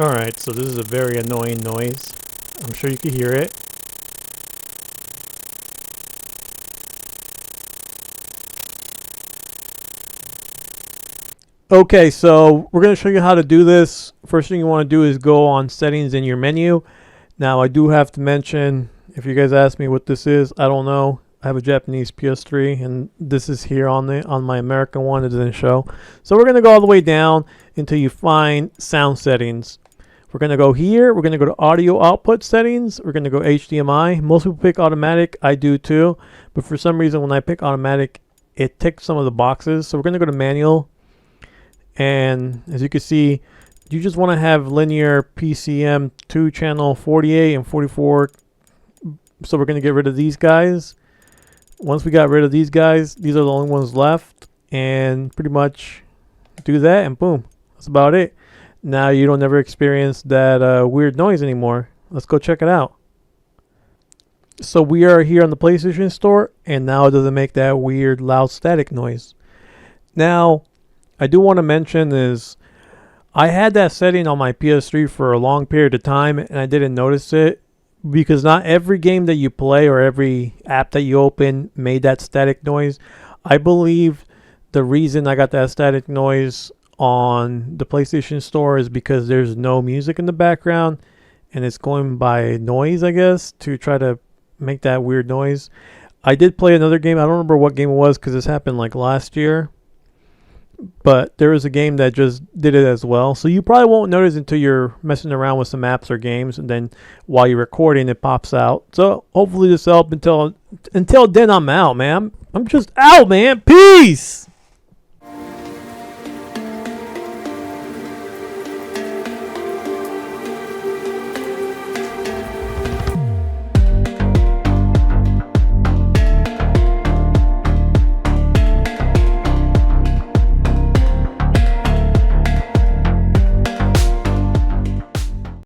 Alright, so this is a very annoying noise. I'm sure you can hear it. Okay, so we're going to show you how to do this. First thing you want to do is go on settings in your menu. Now I do have to mention, if you guys ask me what this is, I don't know. I have a Japanese PS3 and this is here on my American one. It doesn't show. So we're going to go all the way down until you find sound settings. We're going to go here. We're going to go to audio output settings. We're going to go HDMI. Most people pick automatic. I do too. But for some reason when I pick automatic, it ticks some of the boxes. So we're going to go to manual. And as you can see, you just want to have linear PCM 2 channel 48 and 44. So we're going to get rid of these guys. Once we got rid of these guys, these are the only ones left. And pretty much do that and boom. That's about it. Now you don't ever experience that weird noise anymore. Let's go check it out. So we are here on the PlayStation Store, and now it doesn't make that weird loud static noise. Now, I do want to mention is I had that setting on my PS3 for a long period of time, and I didn't notice it because not every game that you play or every app that you open made that static noise. I believe the reason I got that static noise on the PlayStation Store is because there's no music in the background and it's going by noise, I guess, to try to make that weird noise. I did play another game. I don't remember what game it was because this happened like last year, but there was a game that just did it as well. So you probably won't notice until you're messing around with some apps or games, and then while you're recording it pops out. So hopefully this helped. Until then, I'm out, man. I'm just out, man. Peace.